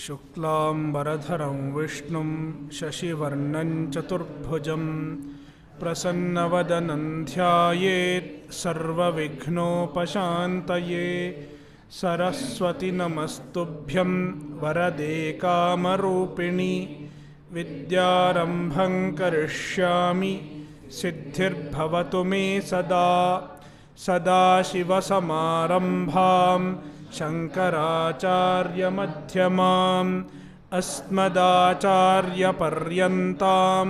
शुक्लांबरधरं विष्णुं शशिवर्णं चतुर्भुजं प्रसन्नवदनं ध्यायेत् सर्वविघ्नोपशान्तये। सरस्वती नमस्तुभ्यं वरदे कामरूपिणि विद्यारम्भं करिष्यामि सिद्धिर्भवतु मे सदा। सदाशिवसमारम्भां शङ्कराचार्यमध्यमाम् अस्मदाचार्यपर्यन्तां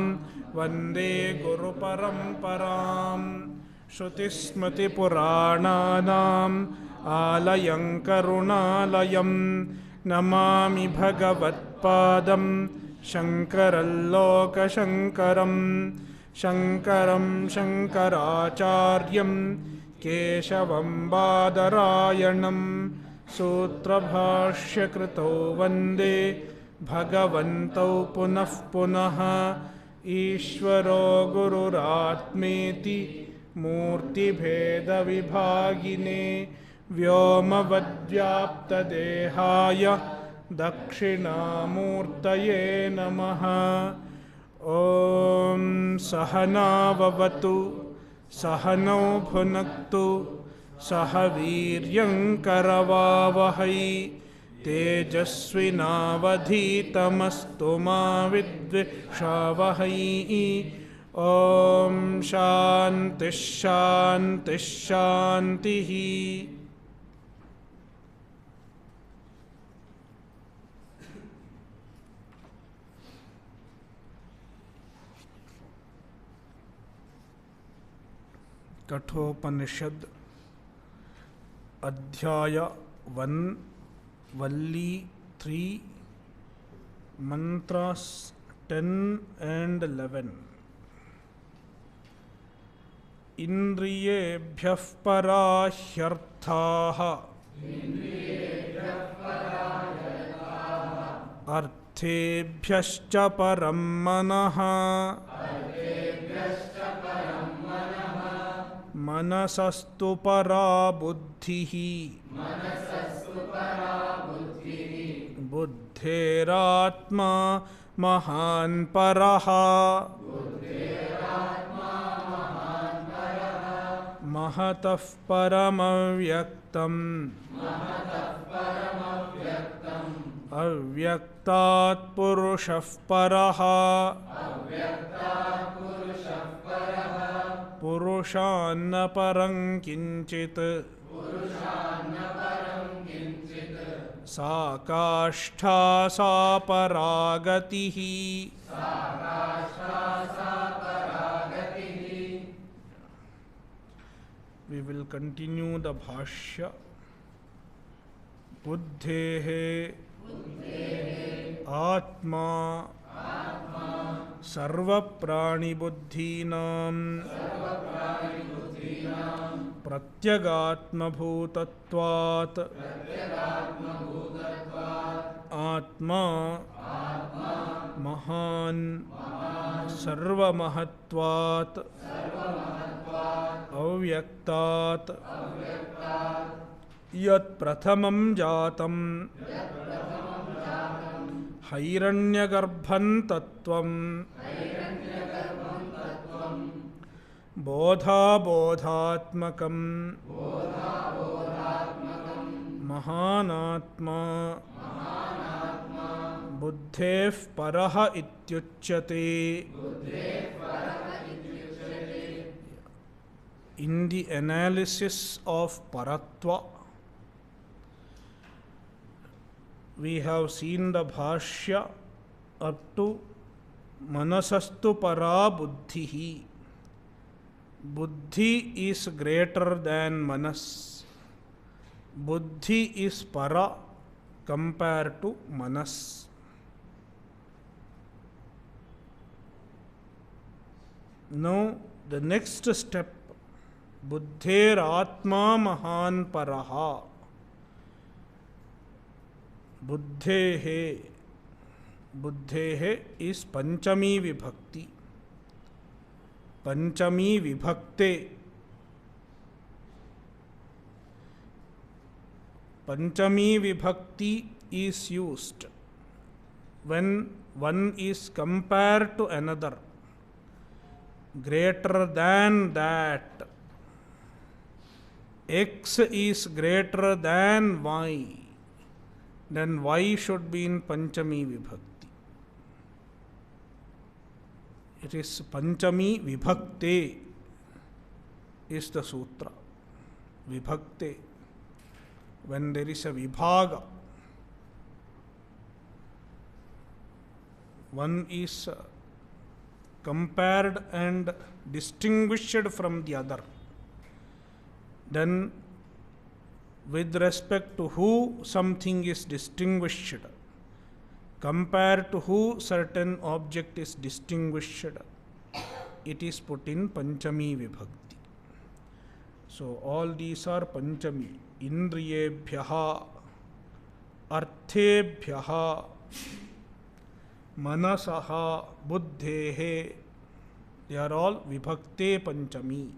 वन्दे गुरुपरम्पराम्। श्रुतिस्मृतिपुराणानाम् आलयं करुणालयं नमामि भगवत्पादं शङ्करं लोकशङ्करं। शङ्करं शङ्कराचार्यं केशवं बादरायणं सूत्रभाष्यकृतौ वन्दे भगवन्तौ पुनः पुनः। ईश्वरो गुरुरात्मेति मूर्तिभेदविभागिने व्योमवद्व्याप्तदेहाय दक्षिणामूर्तये नमः। ॐ सहनाववतु सहनौ भुनक्तु सह वीर्यं करवावहै तेजस्विनावधीतमस्तु मा विद्विषावहै। ॐ शान्तिः शान्तिः शान्तिः। कठोपनिषद अध्याय 1 वल्ली 3 मंत्रास 10 and 11। इंद्रियेभ्यः परा ह्यर्थाः अर्थेभ्यश्च परं मनः मनसस्तु परा बुद्धिः बुद्धेरात्मा महान् परः महतः परमव्यक्तम् अव्यक्तात् पुरुषः परः पुरुषान्न परं किंचित् सा काष्ठा सा परागतिः। We will continue the bhashya. बुद्धेः आत्मा सर्वप्राणिबुद्धीनां प्रत्यगात्मभूतत्वात् आत्मा महान् सर्वमहत्वात् अव्यक्तात् यत् प्रथमं जातं हैरण्यगर्भं तत्त्वं बोधाबोधात्मकं महानात्मा बुद्धेः परः इत्युच्यते। In the analysis of Paratva, we have seen the bhashya up to Manasastu para buddhihi. Buddhi is greater than Manas. Buddhi is para compared to Manas. Now the next step, बुद्धेर आत्मा महान परहा। बुद्धेः इस पंचमी विभक्ति। पंचमी विभक्ते Panchami Vibhakti is used when one is compared to another, greater than that, X is greater than Y, then Y should be in Panchami Vibhakti. It is Panchami Vibhakte is the sutra. Vibhakte. When there is a Vibhaga, one is compared and distinguished from the other. Then, with respect to who something is distinguished, compared to who certain object is distinguished, it is put in Panchami Vibhakti. So, all these are Panchami. Indriyebhyaha, Arthebhyaha, Manasaha, Buddhehe, they are all Vibhakte Panchami.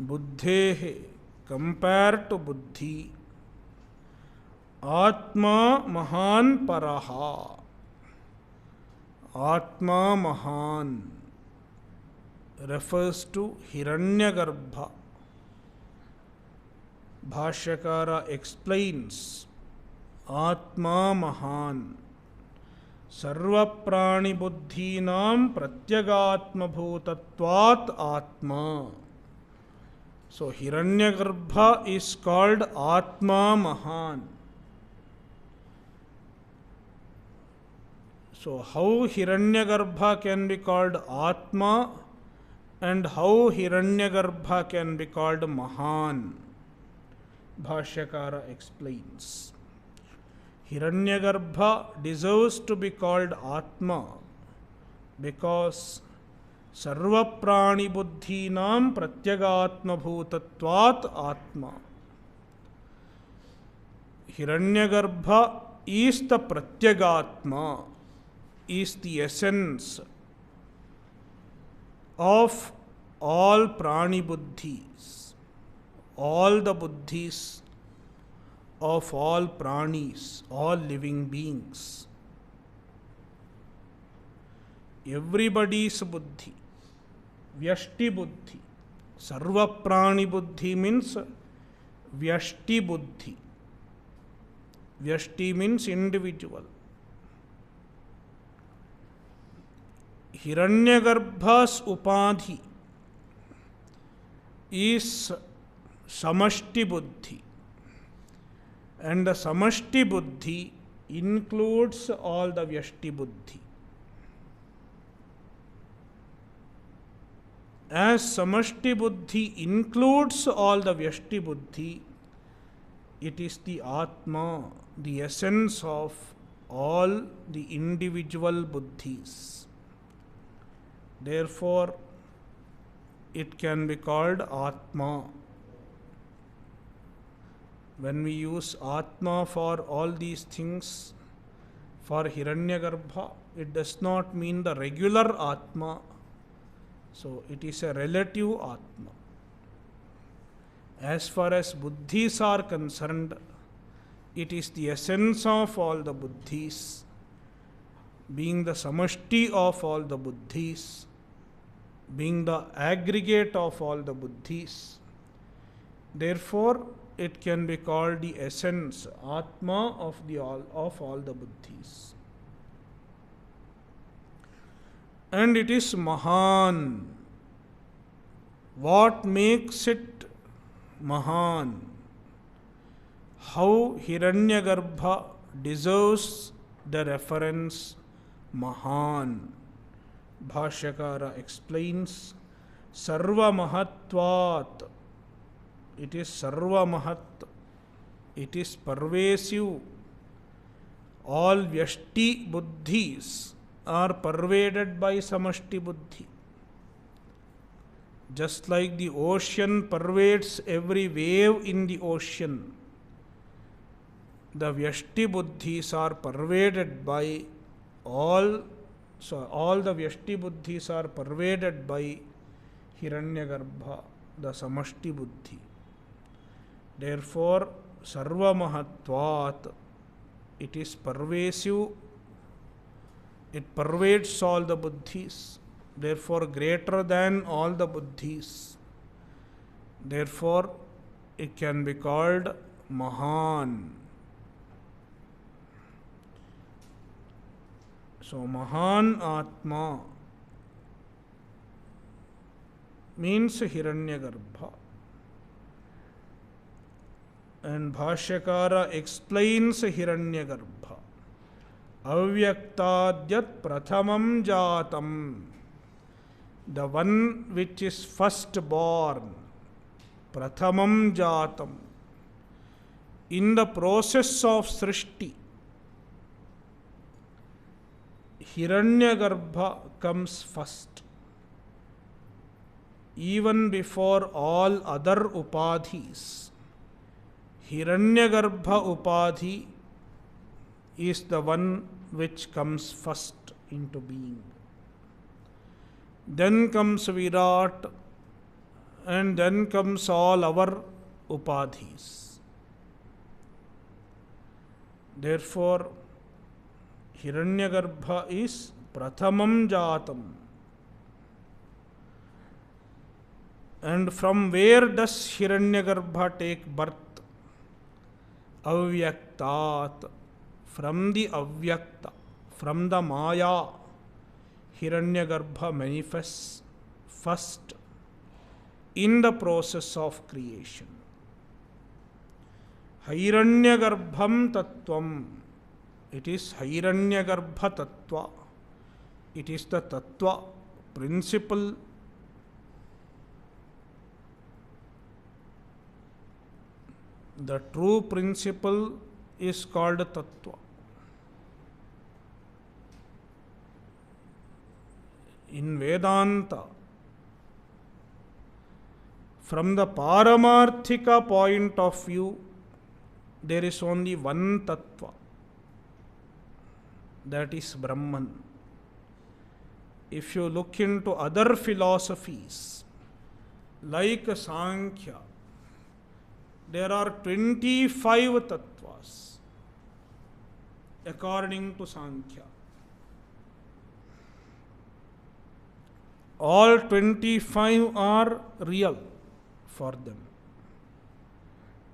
Buddhehe, compared to Buddhi. Atma Mahan Paraha. Atma Mahan refers to Hiranyagarbha. Bhashyakara explains Atma Mahan Sarva Prani Buddhinam Pratyagatma Bhutatvat Atma. So Hiranyagarbha is called Atma Mahan. So how Hiranyagarbha can be called Atma and how Hiranyagarbha can be called Mahan? Bhashyakara explains. Hiranyagarbha deserves to be called Atma because Sarva Prani Buddhinam Pratyagatma Bhutatvat Atma. Hiranyagarbha is the Pratyagatma, is the essence of all Prani Buddhis, all the Buddhis of all Pranis, all living beings. Everybody's Buddhi, Vyashti Buddhi. Sarva Prani Buddhi means Vyashti Buddhi. Vyashti means individual. Hiranyagarbha's Upadhi is Samashti Buddhi. And the Samashti Buddhi includes all the Vyashti Buddhi. As Samashti Buddhi includes all the Vyashti Buddhi, it is the Atma, the essence of all the individual Buddhis. Therefore, it can be called Atma. When we use Atma for all these things, for Hiranyagarbha, it does not mean the regular Atma. So, it is a relative Atma. As far as Buddhis are concerned, it is the essence of all the Buddhis, being the Samashti of all the Buddhis, being the aggregate of all the Buddhis. Therefore, it can be called the essence, Atma of all the Buddhis. And it is Mahan. What makes it Mahan? How Hiranyagarbha deserves the reference Mahan? Bhashyakara explains, Sarva Mahatvat. It is Sarva Mahat. It is pervasive. All Vyashti Buddhis are pervaded by Samashti Buddhi. Just like the ocean pervades every wave in the ocean, the Vyashti Buddhis are pervaded by all the Vyashti Buddhis are pervaded by Hiranyagarbha, the Samashti Buddhi. Therefore, sarvamahatvat, it is pervasive, it pervades all the buddhis, therefore greater than all the buddhis. Therefore, it can be called Mahan. So, Mahan Atma means Hiranyagarbha. And Bhashyakara explains Hiranyagarbha. Avyaktadyat prathamam jatam, the one which is first born, prathamam jatam, in the process of Srishti, Hiranyagarbha comes first. Even before all other upadhis, Hiranyagarbha upadhi is the one which comes first into being. Then comes Virat, and then comes all our upadhis. Therefore, Hiranyagarbha is Prathamam Jatam. And from where does Hiranyagarbha take birth? Avyaktat, from the Avyakta, from the Maya, Hiranyagarbha manifests first in the process of creation. Hiranyagarbham Tattvam, it is Hiranyagarbha Tattva, it is the Tattva, principle. The true principle is called Tattva. In Vedanta, from the Paramarthika point of view, there is only one Tattva, that is Brahman. If you look into other philosophies, like Sankhya, there are 25 tattvas according to Sankhya. All 25 are real for them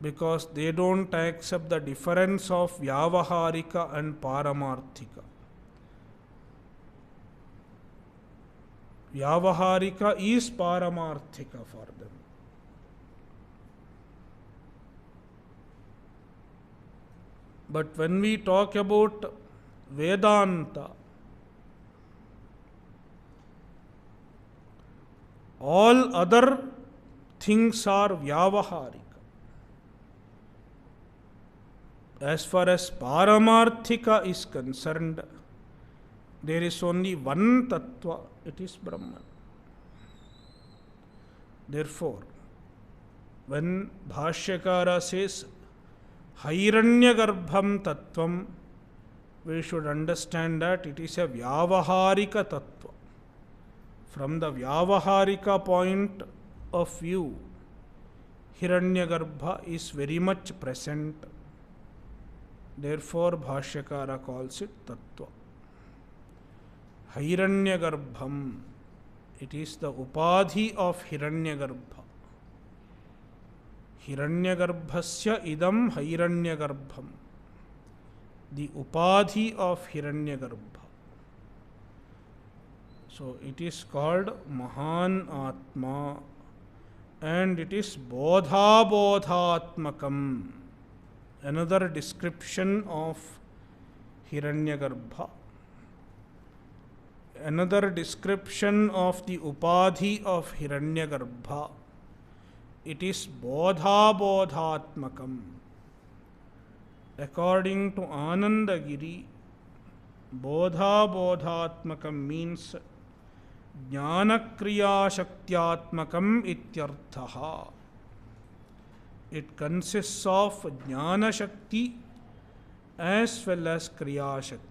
because they don't accept the difference of Vyavaharika and Paramarthika. Vyavaharika is Paramarthika for them. But when we talk about Vedanta, all other things are Vyavaharika. As far as Paramarthika is concerned, there is only one Tattva, it is Brahman. Therefore, when Bhashyakara says Hiranyagarbham Tattvam, we should understand that it is a Vyavaharika Tattva. From the Vyavaharika point of view, Hiranyagarbha is very much present. Therefore, Bhashyakara calls it Tattva. Hiranyagarbham, it is the Upadhi of Hiranyagarbha. Hiranyagarbhasya idam Hiranyagarbham, the Upadhi of Hiranyagarbha. So it is called Mahan Atma and it is Bodha Bodhatmakam, another description of Hiranyagarbha. Another description of the Upadhi of Hiranyagarbha. It is Bodha Bodhatmakam. According to Anandagiri, Bodha Bodhatmakam means Jnanakriya Shaktyatmakam ityarthaha. It consists of Jnana Shakti as well as Kriya Shakti.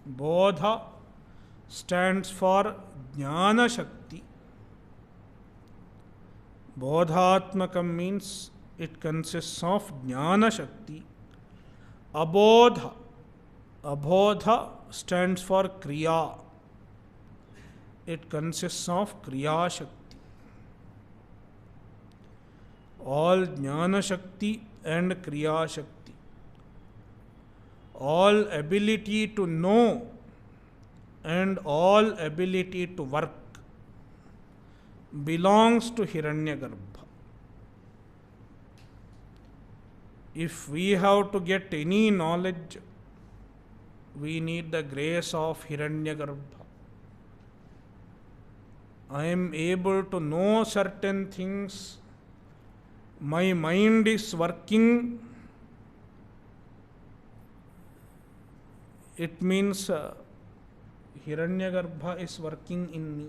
Bodha stands for Jnana Shakti. Bodhatmakam means it consists of Jnana Shakti. Abodha. Abodha stands for Kriya. It consists of Kriya Shakti. All Jnana Shakti and Kriya Shakti, all ability to know and all ability to work belongs to Hiranyagarbha. If we have to get any knowledge, we need the grace of Hiranyagarbha. I am able to know certain things, my mind is working, it means Hiranyagarbha is working in me.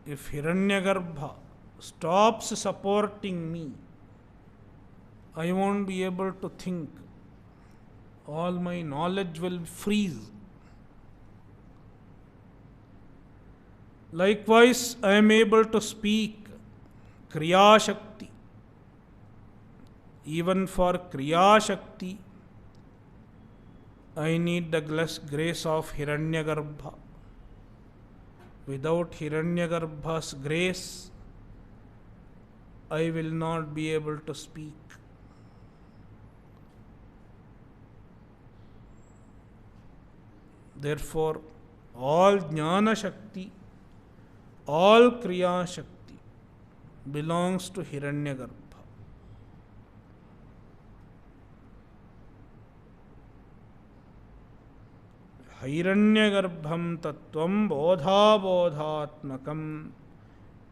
If Hiranyagarbha stops supporting me, I won't be able to think. All my knowledge will freeze. Likewise, I am able to speak Kriya Shakti. Even for Kriya Shakti, I need the grace of Hiranyagarbha. Without Hiranyagarbha's grace, I will not be able to speak. Therefore, all Jnana Shakti, all Kriya Shakti belongs to Hiranyagarbha. Hiranyagarbham tattvam bodhabodhatmakam.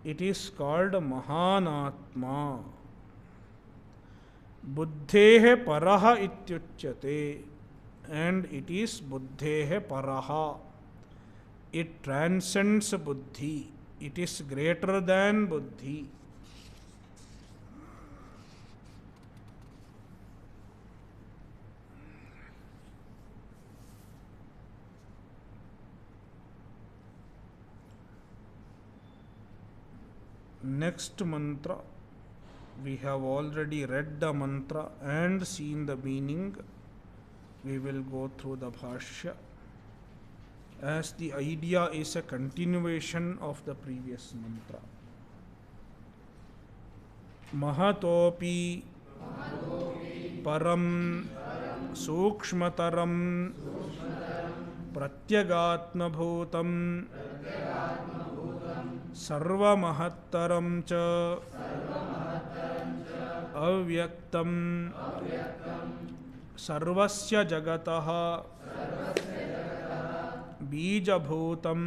It is called Mahanatma. Buddhehe paraha ityuchyate. And it is Buddhehe paraha. It transcends Buddhi. It is greater than Buddhi. Next mantra, we have already read the mantra and seen the meaning. We will go through the bhashya, as the idea is a continuation of the previous mantra. Mahatopi param sukshmataram pratyagatma bhutam sarvamahattaram cha avyaktam sarvasya jagatah बीजभूतम्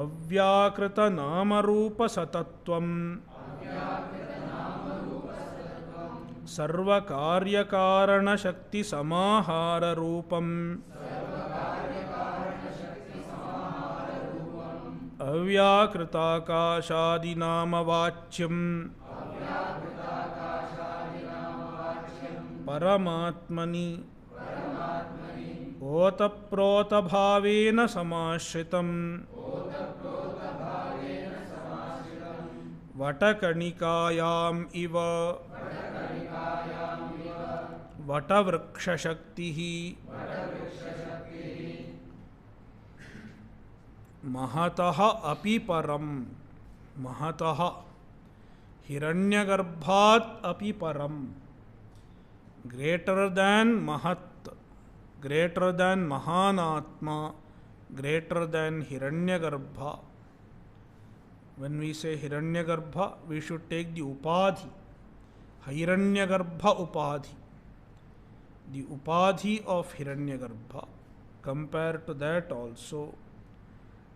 अव्याकृत नामरूप सतत्वम् सर्वकार्यकारण शक्ति समाहार रूपम् अव्याकृताकाशादिनामवाच्यम् परमात्मनि ओतप्रोतभावेन समाश्रितम् वटकणिकायाम् इव वटवृक्षशक्तिः महतः अपि परम् महतः हिरण्यगर्भात् अपि परम् greater than Mahat, greater than Mahanatma, greater than Hiranyagarbha. When we say Hiranyagarbha, we should take the Upadhi, Hiranyagarbha Upadhi, the Upadhi of Hiranyagarbha. Compared to that also,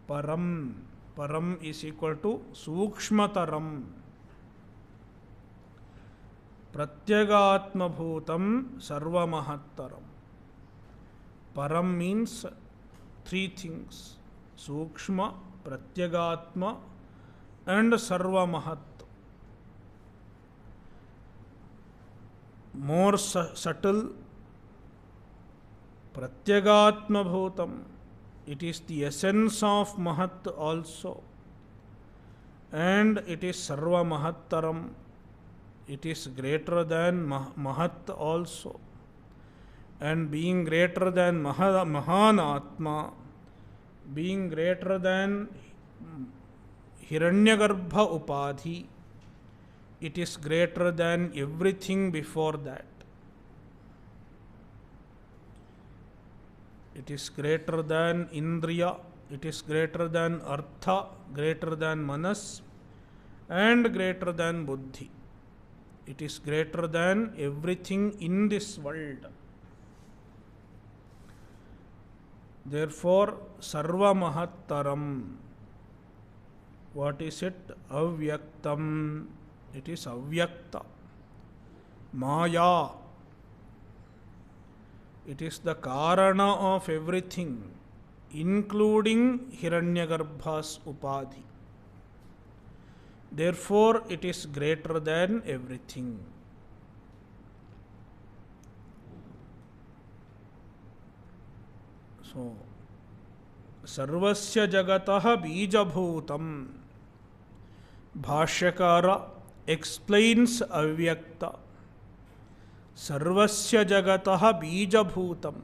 Param, Param is equal to Sukshmataram. Pratyagatma bhutam sarvamahattaram. Param means three things: Sukshma, Pratyagatma, and Sarvamahat. More subtle, Pratyagatma bhutam. It is the essence of Mahat also. and it is Sarva Mahattaram. It is greater than Mahat also. And being greater than Mahan Atma, being greater than Hiranyagarbha Upadhi, it is greater than everything before that. It is greater than Indriya, it is greater than Artha, greater than Manas, and greater than Buddhi. It is greater than everything in this world. Therefore, Sarva Mahattaram. What is it? Avyaktam. It is Avyakta. Maya. It is the Karana of everything, including Hiranyagarbha's Upadhi. Therefore, it is greater than everything. So, Sarvasya Jagataha Bijabhutam. Bhashyakara explains Avyakta. Sarvasya Jagataha Bijabhutam.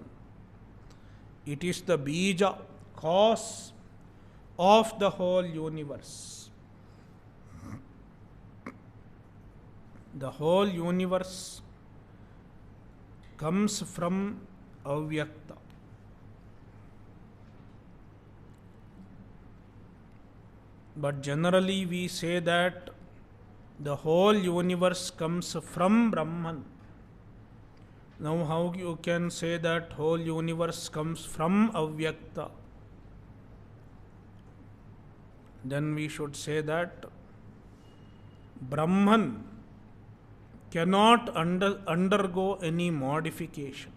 It is the Bija, cause of the whole universe. The whole universe comes from Avyakta. But generally we say that the whole universe comes from Brahman. Now how you can say that whole universe comes from Avyakta? Then we should say that Brahman cannot undergo any modification.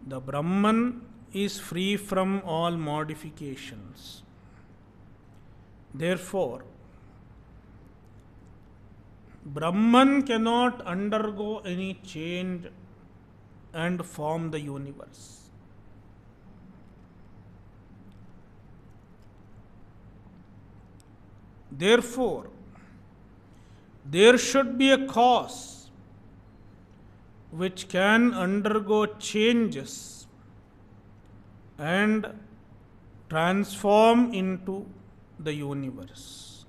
The Brahman is free from all modifications. Therefore, Brahman cannot undergo any change and form the universe. Therefore, there should be a cause which can undergo changes and transform into the universe.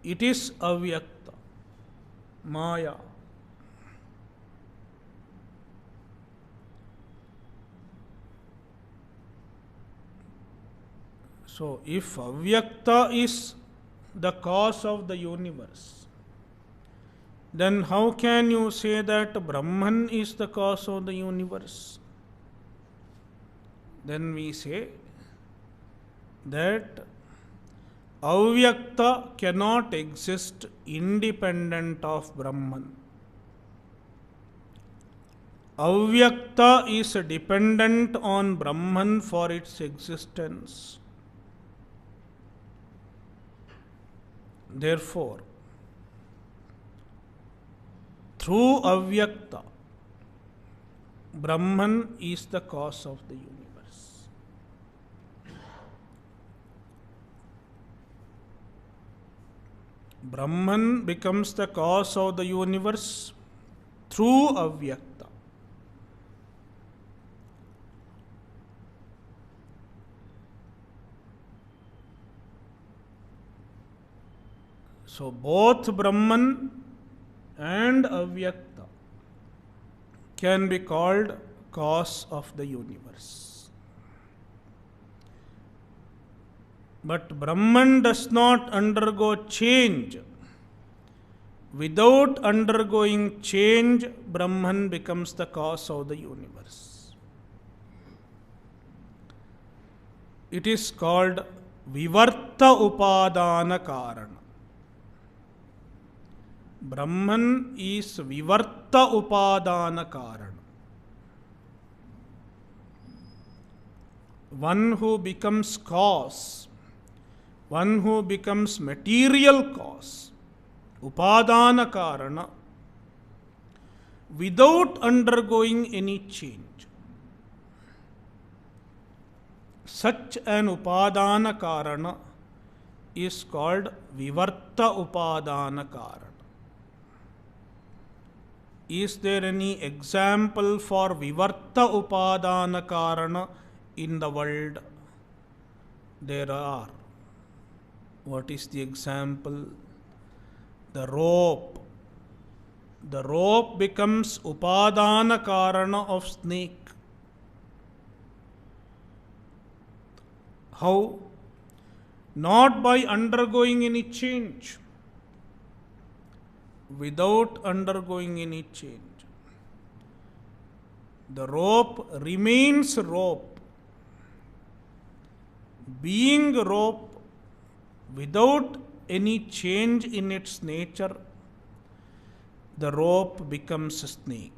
It is Avyakta, Maya. So, if Avyakta is the cause of the universe, then how can you say that Brahman is the cause of the universe? Then we say that Avyakta cannot exist independent of Brahman. Avyakta is dependent on Brahman for its existence. Therefore, through Avyakta, Brahman is the cause of the universe. Brahman becomes the cause of the universe through Avyakta. So both Brahman and Avyakta can be called cause of the universe. But Brahman does not undergo change. Without undergoing change, Brahman becomes the cause of the universe. It is called Vivarta Upadana Karana. Brahman is Vivarta Upadana Karana. One who becomes cause, one who becomes material cause, Upadana Karana, without undergoing any change. Such an upadana karana is called vivarta upadana karana. Is there any example for vivarta upadana karana in the world? There are. What is the example? The rope. The rope becomes upadana karana of snake. How? Not by undergoing any change. Without undergoing any change. The rope remains rope. Being rope without any change in its nature, the rope becomes a snake.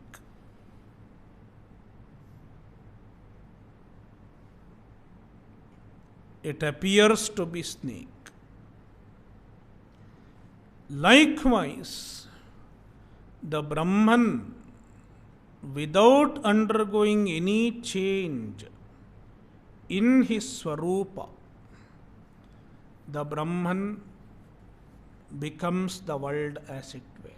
It appears to be snake. Likewise, the Brahman, without undergoing any change in his Swarupa, the Brahman becomes the world as it were.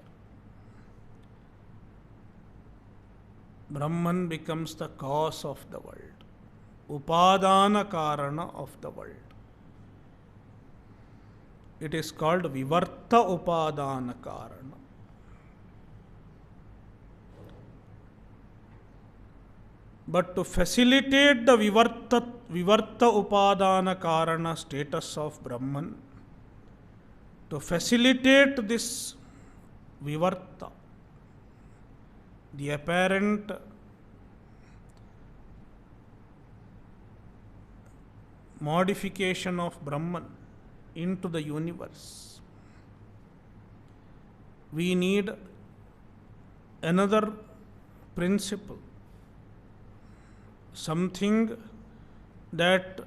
Brahman becomes the cause of the world, upadana karana of the world. It is called vivarta upadana karana. But to facilitate the vivarta upadana karana status of Brahman, to facilitate this vivarta, the apparent modification of Brahman into the universe, we need another principle, something that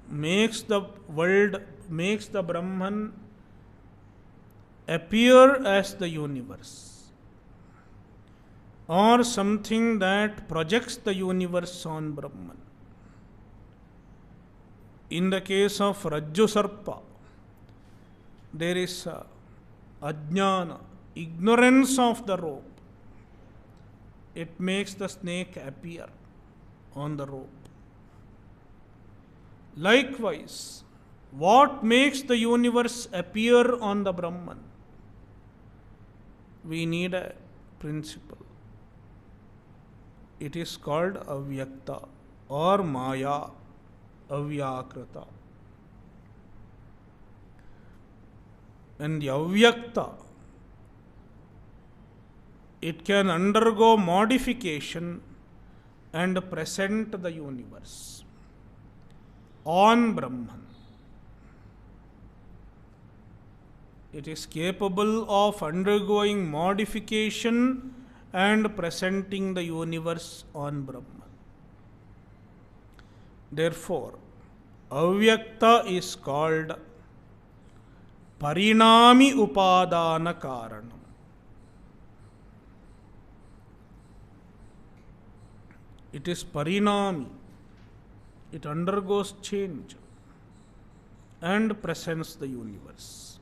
makes the world, makes the Brahman appear as the universe, or something that projects the universe on Brahman. In the case of Rajju Sarpa, there is ajnana, ignorance of the rope. It makes the snake appear on the rope. Likewise, what makes the universe appear on the Brahman? We need a principle. It is called avyakta or maya, avyakrita. And the avyakta, it can undergo modification and present the universe on Brahman. It is capable of undergoing modification and presenting the universe on Brahman. Therefore, avyakta is called parinami upadana karanam. It is parinami. It undergoes change and presents the universe.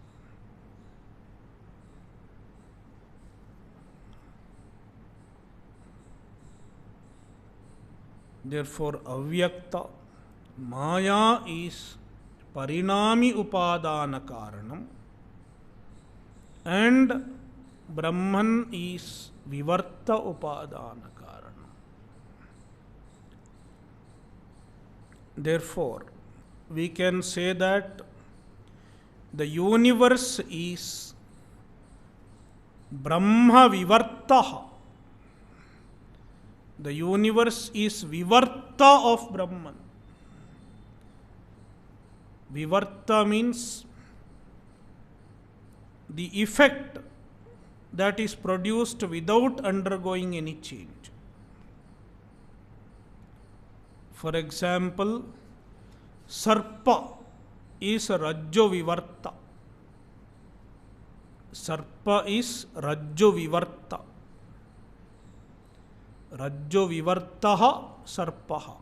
Therefore, avyakta, maya is parinami upadana karanam and Brahman is vivarta upadana karanam. Therefore, we can say that the universe is Brahma vivartaha. The universe is vivarta of Brahman. Vivarta means the effect that is produced without undergoing any change. For example, Sarpa is Rajjo Vivarta. Sarpa is Rajjo Vivarta. Rajjo vivartaha sarpaha.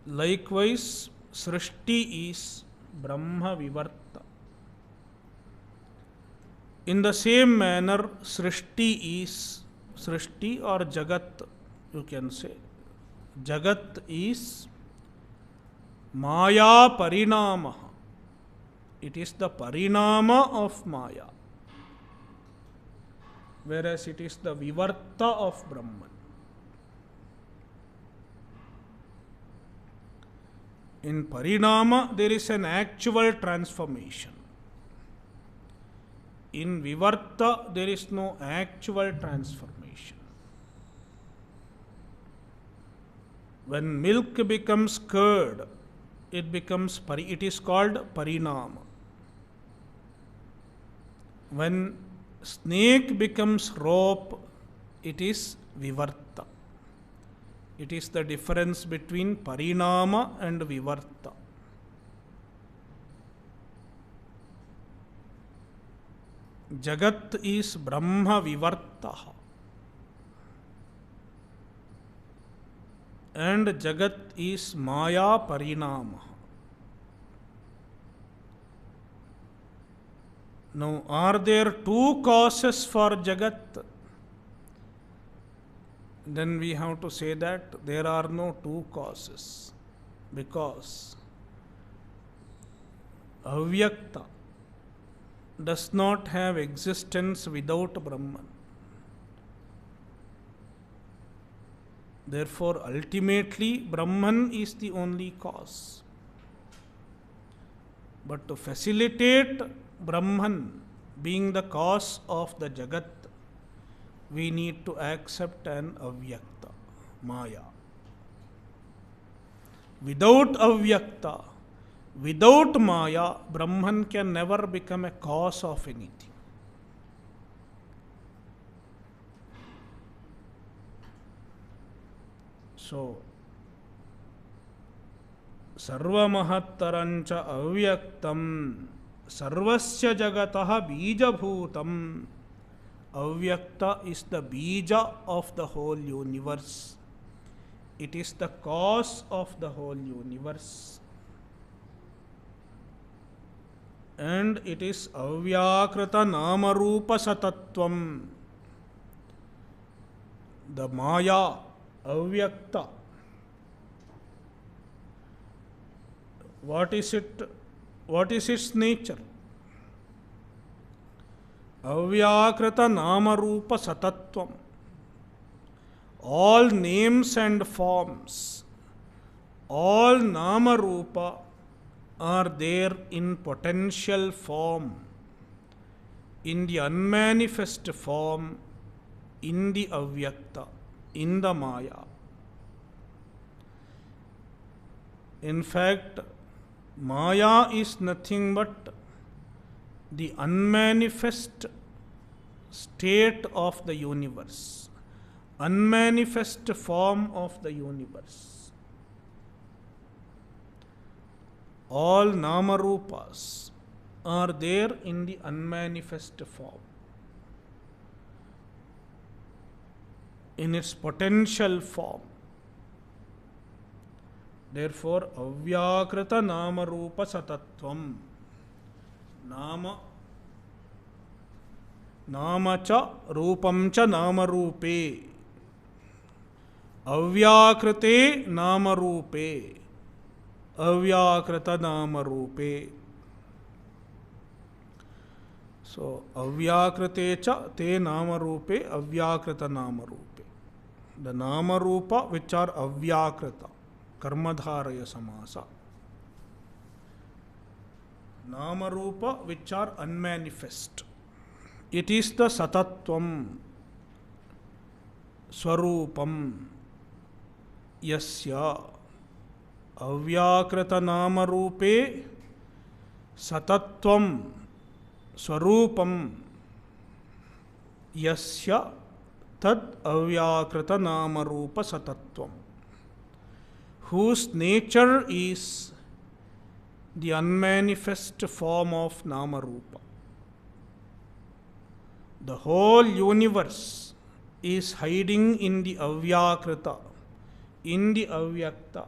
Likewise, Srishti is Brahma Vivarta. In the same manner, Srishti or Jagat, you can say. Jagat is Maya Parinama. It is the Parinama of Maya, whereas it is the Vivarta of Brahman. In Parinama, there is an actual transformation. In Vivarta, there is no actual transformation. When milk becomes curd, it is called Parinama. When snake becomes rope, it is Vivarta. It is the difference between Parinama and Vivarta. Jagat is Brahma Vivartaha. And Jagat is Maya Parinama. Now, are there two causes for Jagat? Then we have to say that there are no two causes, because Avyakta does not have existence without Brahman. Therefore, ultimately, Brahman is the only cause. But to facilitate Brahman being the cause of the Jagat, we need to accept an Avyakta, Maya. Without Avyakta, without Maya, Brahman can never become a cause of anything. So, Sarvamahattarancha Avyaktam Sarvasya Jagataha Bijabhutam. Avyakta is the bija of the whole universe. It is the cause of the whole universe. And it is Avyakrita Namarupa Satatvam. The Maya, Avyakta. What is it? What is its nature? Avyakrita Namarupa Satatvam. All names and forms, all Namarupa are there in potential form, in the unmanifest form, in the Avyakta, in the Maya. In fact, Maya is nothing but the unmanifest state of the universe, unmanifest form of the universe. All Namarupas are there in the unmanifest form, in its potential form. Therefore, Avyakrita Namarupa Satatvam. Nama cha rupam cha namarupe. Avyakrite namarupe. Avyakrita namarupe. So, avyakrite cha te namarupe, avyakrita namarupe. The namarupa which are avyakrita, karmadharaya samasa. Namarupa which are unmanifest. It is the Satatvam, Swarupam, Yasya, Avyakrita Namarupe, Satatvam, Swarupam, Yasya, Tad Avyakrita Namarupa Satatvam, whose nature is the unmanifest form of Namarupa. The whole universe is hiding in the avyakrita, in the avyakta,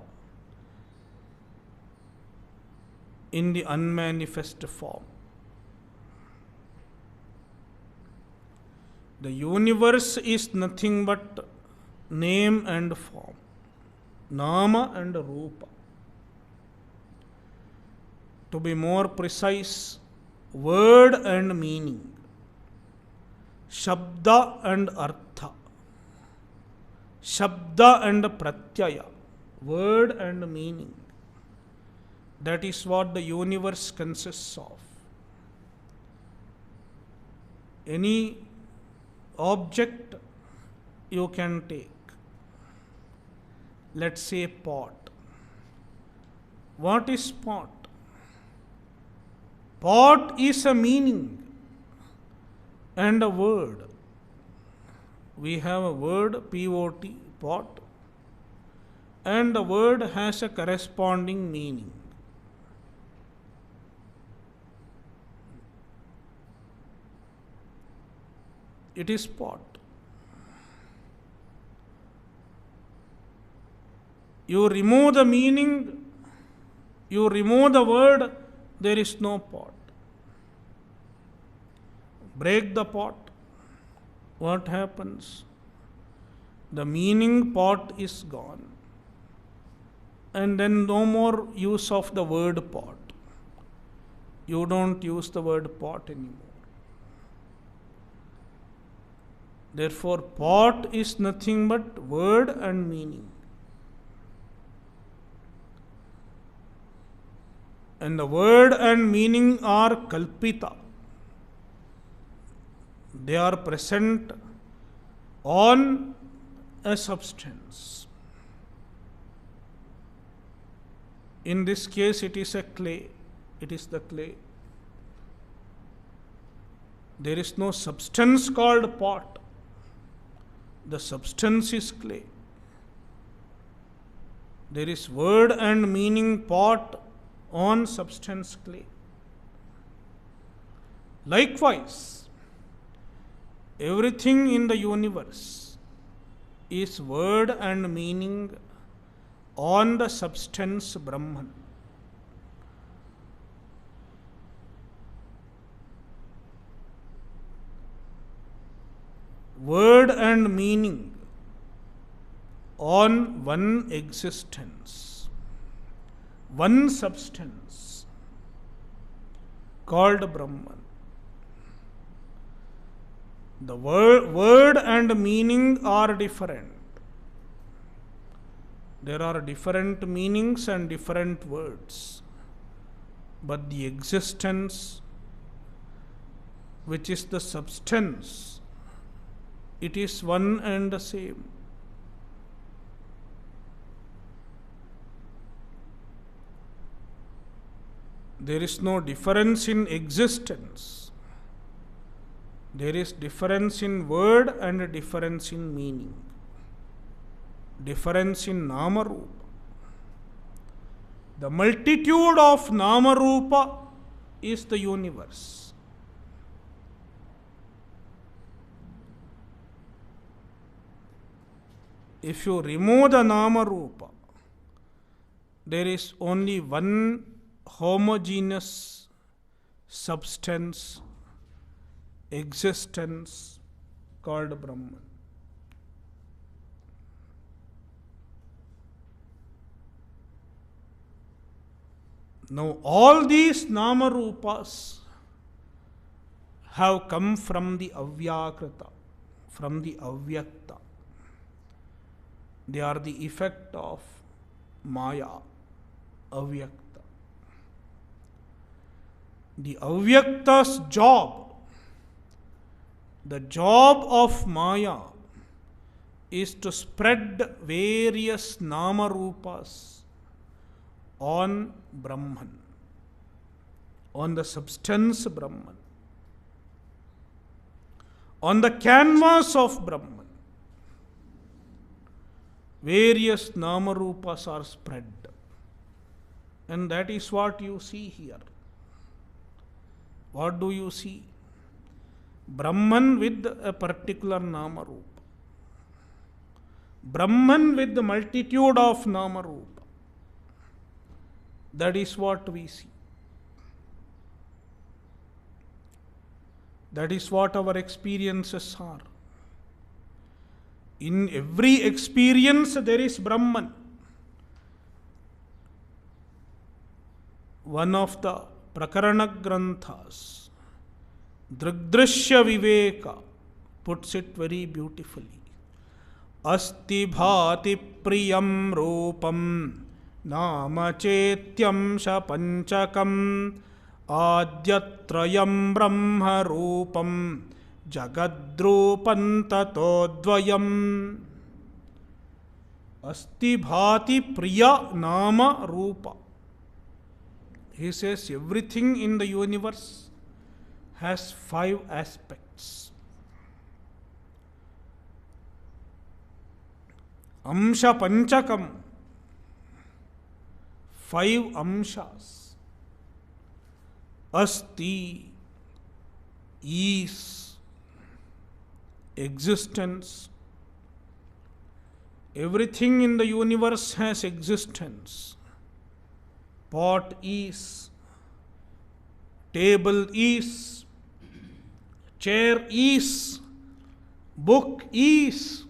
in the unmanifest form. The universe is nothing but name and form, nama and rupa. To be more precise, word and meaning, shabda and artha, shabda and pratyaya, word and meaning. That is what the universe consists of. Any object you can take. Let's say pot. What is pot? Pot is a meaning and a word. We have a word, P-O-T, pot, and the word has a corresponding meaning. It is pot. You remove the meaning, you remove the word, there is no pot. Break the pot, what happens? The meaning pot is gone. And then no more use of the word pot. You don't use the word pot anymore. Therefore, pot is nothing but word and meaning. And the word and meaning are kalpita. They are present on a substance. In this case, it is a clay. It is the clay. There is no substance called pot. The substance is clay. There is word and meaning pot on substance clay. Likewise, everything in the universe is word and meaning on the substance Brahman. Word and meaning on one existence, one substance called Brahman. The word and meaning are different. There are different meanings and different words. But the existence, which is the substance, it is one and the same. There is no difference in existence. There is difference in word and difference in meaning. Difference in Nama Rupa. The multitude of Nama Rupa is the universe. If you remove the Nama Rupa, there is only one homogeneous substance, existence called Brahman. Now, all these Nama Rupas have come from the Avyakrita, from the Avyakta. They are the effect of Maya, Avyakta. The Avyakta's job, the job of Maya, is to spread various Nama Rupas on Brahman, on the substance Brahman, on the canvas of Brahman. Various Nama Rupas are spread. And that is what you see here. What do you see? Brahman with a particular Nama Rupa. Brahman with the multitude of Nama Rupa. That is what we see. That is what our experiences are. In every experience there is Brahman. One of the Prakarana Granthas, Drigdrishya Viveka, puts it very beautifully. Asti bhati priyam rupam nama chetyam shapanchakam adyatrayam brahma rupam jagadrupam tatodvayam. Asti bhati priya nama rupa. He says everything in the universe has 5 aspects. Amsha Panchakam, 5 amshas. Asti is existence. Everything in the universe has existence. Pot is, table is, chair is, book is.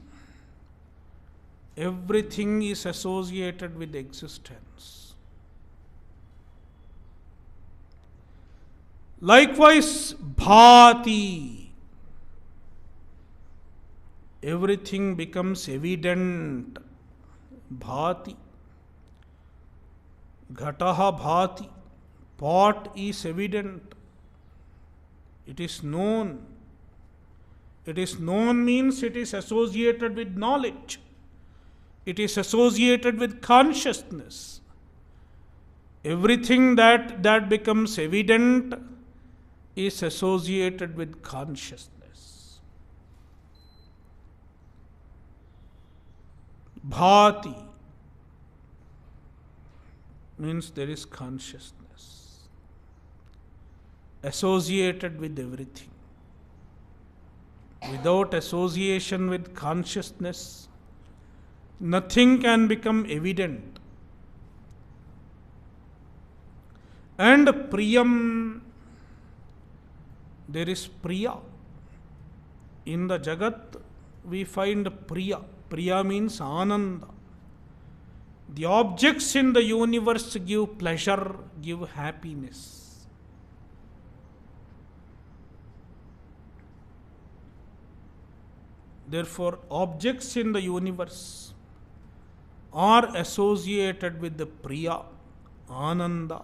Everything is associated with existence. Likewise, bhati. Everything becomes evident. Bhati. Ghataha bhati. Pot is evident. It is known. It is known means it is associated with knowledge. It is associated with consciousness. Everything that becomes evident is associated with consciousness. Bhati means there is consciousness associated with everything. Without association with consciousness, nothing can become evident. And priyam, there is priya. In the Jagat, we find priya. Priya means ananda. The objects in the universe give pleasure, give happiness. Therefore, objects in the universe are associated with the priya, ananda,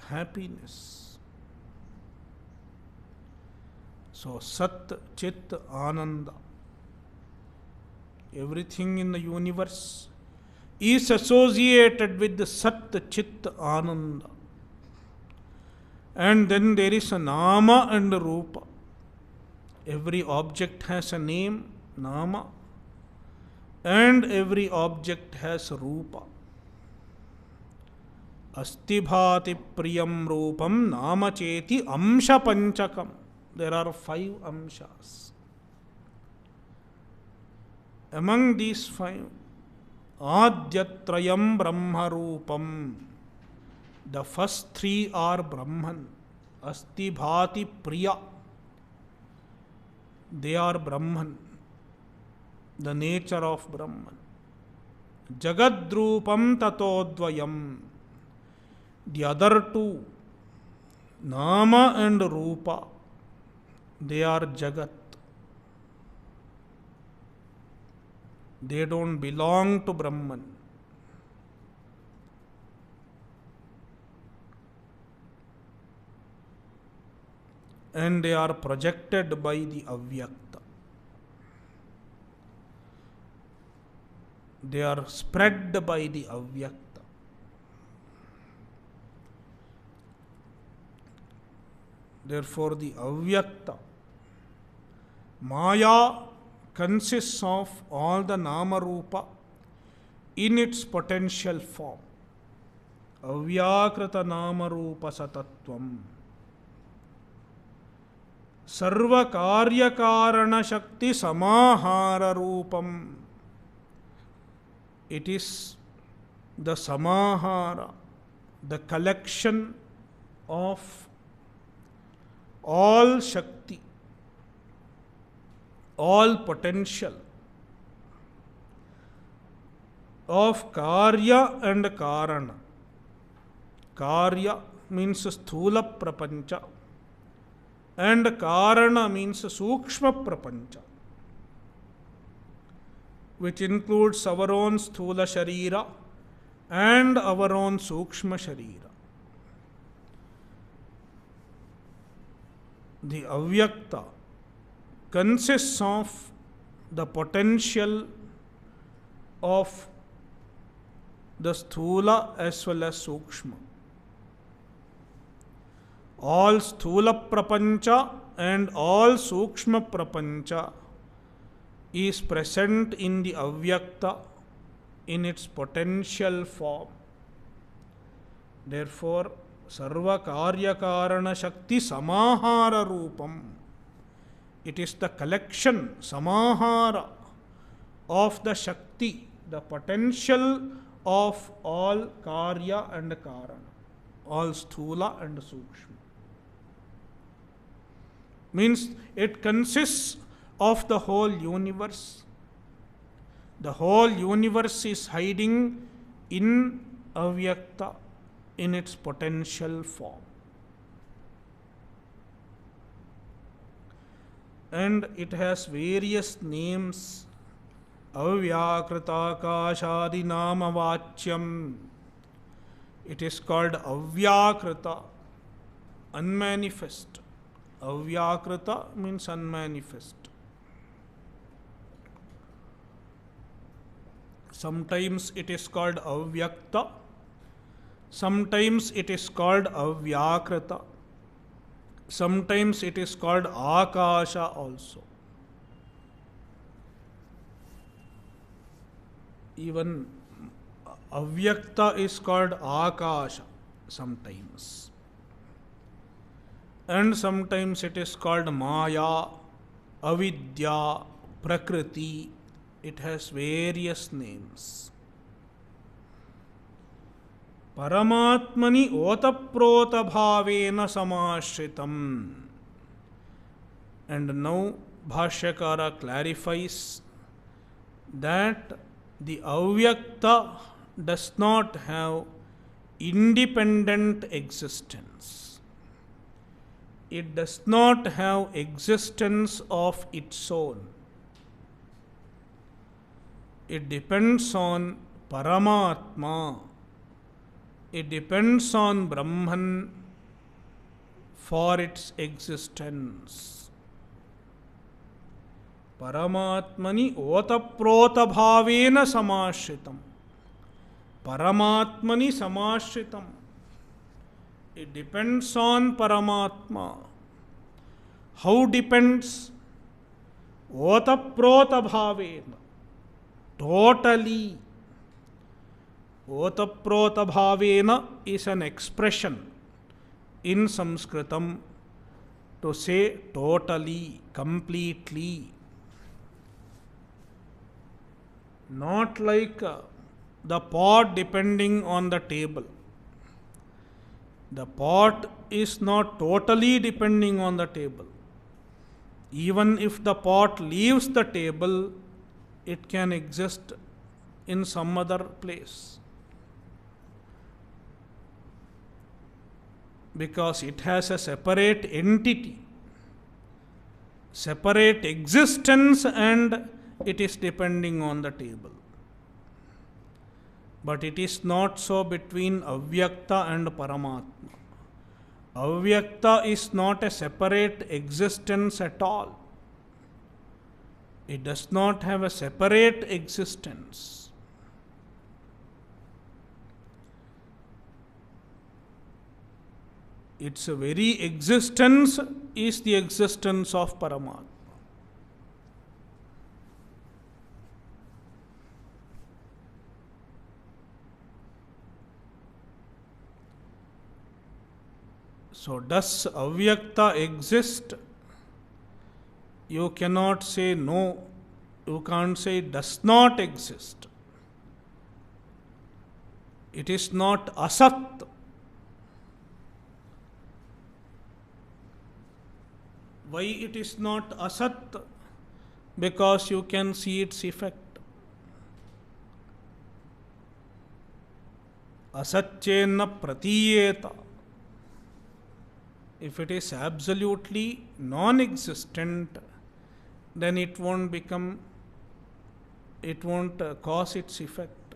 happiness. So, Sat, Chit, Ananda. Everything in the universe is associated with the Sat, Chit, Ananda. And then there is a Nama and a Rupa. Every object has a name, Nama, and every object has Rupa. Asti bhati priyam rupam nama cheti amsha panchakam. There are 5 amshas. Among these 5, adyatrayam brahma rupam. The first 3 are Brahman. Asti bhati priya. They are Brahman. The nature of Brahman. Jagadrupam tatodvayam. The other 2, Nama and Rupa, they are Jagat. They don't belong to Brahman. And they are projected by the Avyakta. They are spread by the Avyakta. Therefore, the Avyakta, Maya, consists of all the Nama Rupa in its potential form. Avyakrita Nama Rupa Satatvam. सर्व कार्य कारण शक्ति samahara roopam. It is the samahara, the collection of all shakti, all potential of karya and karana. Karya means sthula prapancha and karana means sukshma prapancha, which includes our own sthula sharira and our own sukshma sharira. The avyakta consists of the potential of the sthula as well as sukshma. All sthula prapancha and all sukshma prapancha is present in the avyakta in its potential form. Therefore, sarva karya karana shakti samahara roopam. It is the collection, samahara, of the shakti, the potential of all karya and karana, all sthula and sukshma. Means it consists of the whole universe. The whole universe is hiding in avyakta in its potential form. And it has various names. Avyakrita akashadi nama vachyam. It is called avyakrita, unmanifest. Avyakrita means unmanifest. Sometimes it is called avyakta, sometimes it is called avyakrita, sometimes it is called akasha also. Even avyakta is called akasha sometimes. And sometimes it is called maya, avidya, prakriti. It has various names. Paramatmani otaprota bhavena samashritam. And now Bhashyakara clarifies that the avyakta does not have independent existence. It does not have existence of its own. It depends on Paramatma. It depends on Brahman for its existence. Paramatmani otaprota bhavena samashritam. Paramatmani samashritam. It depends on Paramatma. How depends? Otaprota bhavena. Totally. Otaprota bhavena is an expression in Sanskritam to say totally, completely. Not like the pot depending on the table. The pot is not totally depending on the table. Even if the pot leaves the table, it can exist in some other place. Because it has a separate entity, separate existence, and it is depending on the table. But it is not so between avyakta and Paramatma. Avyakta is not a separate existence at all. It does not have a separate existence. Its very existence is the existence of Paramatma. So, does avyakta exist? You cannot say no. You can't say it does not exist. It is not asat. Why it is not asat? Because you can see its effect. Asatchenna pratiyeta. If it is absolutely non-existent, then it won't cause its effect.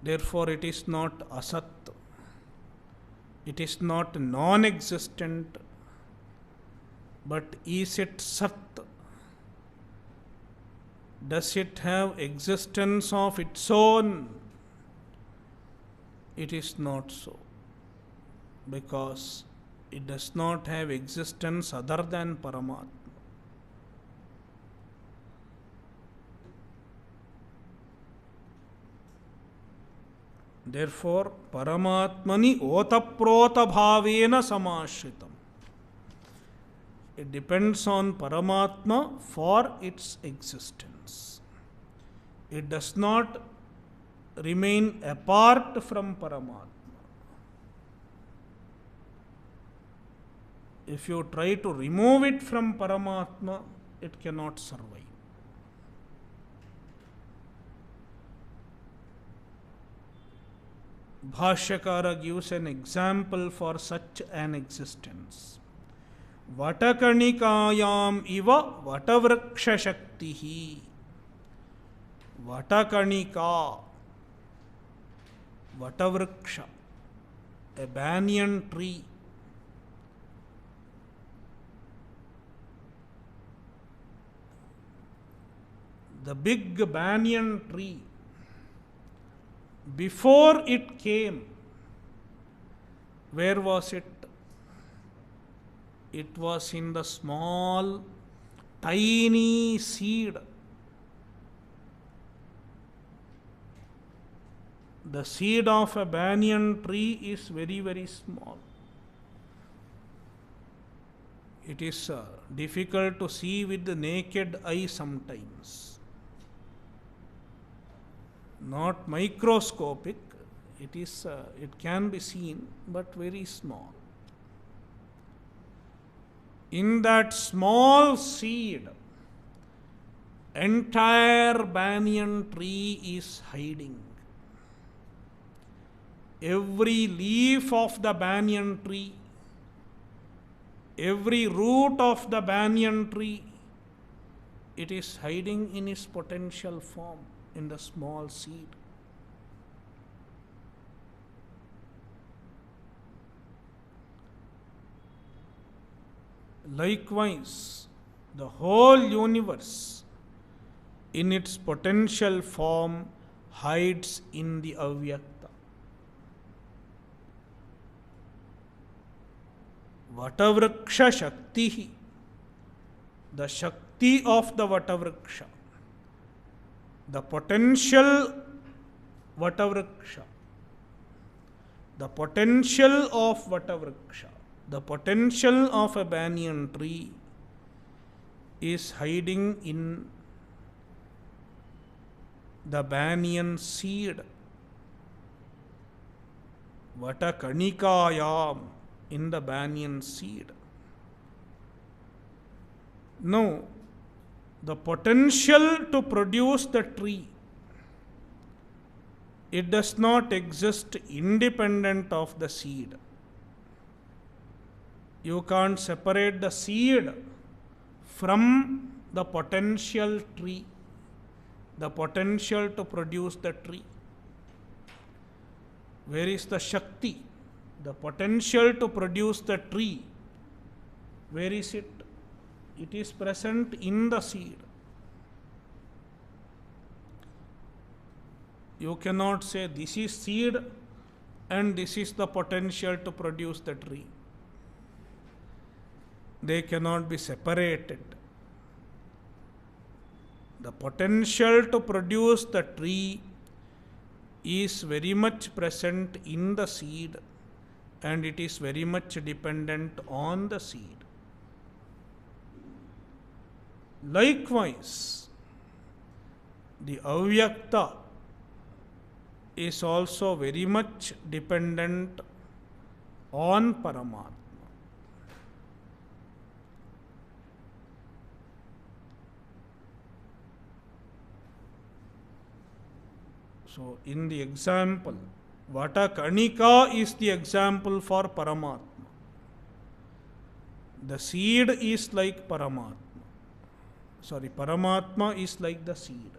Therefore, it is not asat. It is not non-existent. But is it sat? Does it have existence of its own? It is not so, because it does not have existence other than Paramatma. Therefore, Paramatmani otaprota bhavena samashritam. It depends on Paramatma for its existence. It does not remain apart from Paramatma. If you try to remove it from Paramatma, it cannot survive. Bhashyakara gives an example for such an existence. Vatakarnikayam iva vatavriksha shaktihi. Vatakarnika, vatavriksha, a banyan tree. The big banyan tree, before it came, where was it? It was in the small, tiny seed. The seed of a banyan tree is very, very small. It is difficult to see with the naked eye sometimes. Not microscopic, it can be seen, but very small. In that small seed, entire banyan tree is hiding. Every leaf of the banyan tree, every root of the banyan tree, it is hiding in its potential form in the small seed. Likewise, the whole universe in its potential form hides in the avyakta. Vatavriksha Shaktihi, the Shakti of the Vatavriksha, the potential Vatavriksha, the potential of Vatavriksha, the potential of a banyan tree is hiding in the banyan seed. Vatakarnikayam, in the banyan seed. Now, the potential to produce the tree, it does not exist independent of the seed. You can't separate the seed from the potential tree, the potential to produce the tree. Where is the Shakti? The potential to produce the tree, where is it? It is present in the seed. You cannot say this is seed and this is the potential to produce the tree. They cannot be separated. The potential to produce the tree is very much present in the seed, and it is very much dependent on the seed. Likewise, the avyakta is also very much dependent on Paramatma. So, in the example, Vata Kanika is the example for Paramatma. The seed is like Paramatma. Paramatma is like the seed.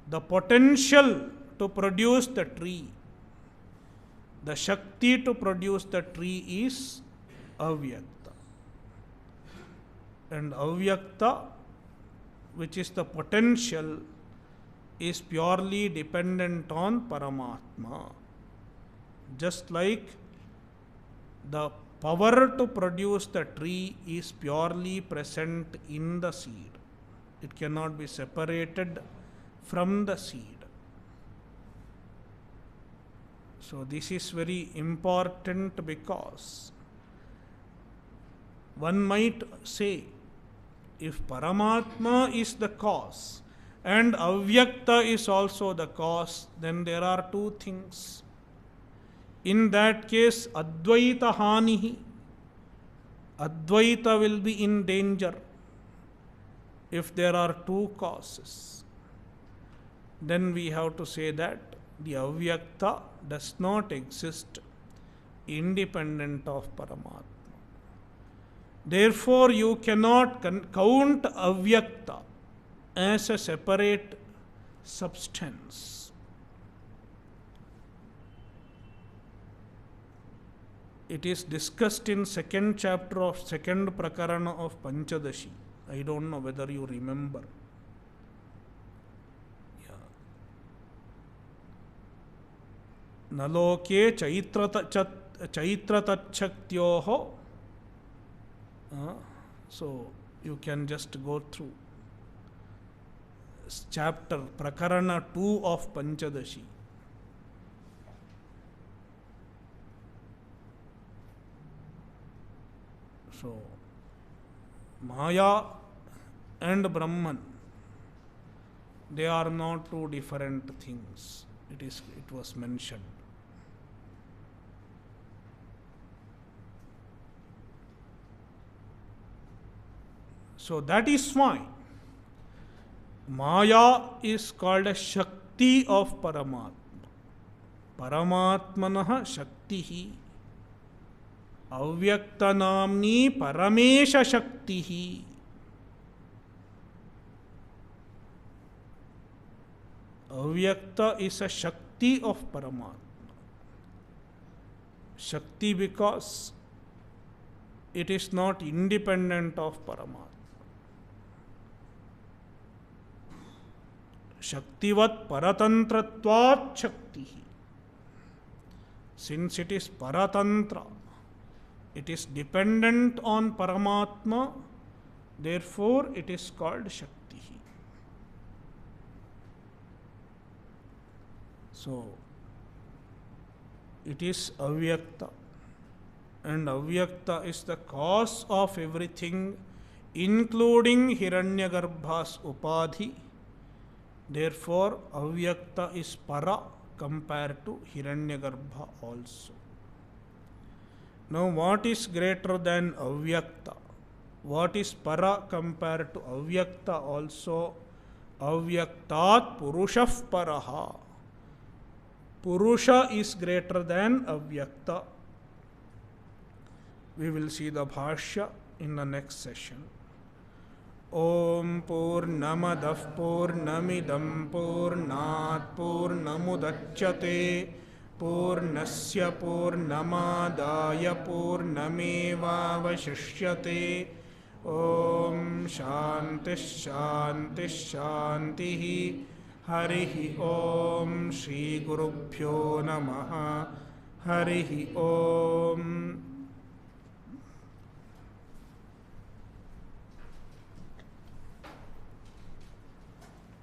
The potential to produce the tree, the Shakti to produce the tree is Avyakta. And Avyakta, which is the potential, is purely dependent on Paramatma. Just like the power to produce the tree is purely present in the seed. It cannot be separated from the seed. So this is very important, because one might say, if Paramatma is the cause and Avyakta is also the cause, then there are two things. In that case, Advaita Hanihi, Advaita will be in danger if there are two causes. Then we have to say that the Avyakta does not exist independent of Paramatma. Therefore, you cannot count Avyakta as a separate substance. It is discussed in second chapter of second Prakarana of Panchadashi. I don't know whether you remember. Naloke Chaitratachakyoho. So you can just go through chapter Prakarana 2 of Panchadashi. So Maya and Brahman, they are not two different things. It was mentioned. So that is why Maya is called a Shakti of Paramatma. Paramatmanah Shaktihi. Avyakta namni Paramesha Shaktihi. Avyakta is a Shakti of Paramatma. Shakti because it is not independent of Paramatma. Shaktivat paratantratvat Shakti. Since it is paratantra, it is dependent on Paramatma, therefore it is called Shakti. So, it is Avyakta, and Avyakta is the cause of everything, including Hiranyagarbha's Upadhi. Therefore, Avyakta is Para compared to Hiranyagarbha also. Now, what is greater than Avyakta? What is Para compared to Avyakta also? Avyaktat Purushah Paraha. Purusha is greater than Avyakta. We will see the Bhashya in the next session. Om Purnamadah Purnamidam Purnat Purnamudachyate Purnasya Purnamadaya Purnamevavashishyate. Om Shanti Shanti Shantihi. Harihi Om Shri Gurubhyo Namaha. Harihi Om.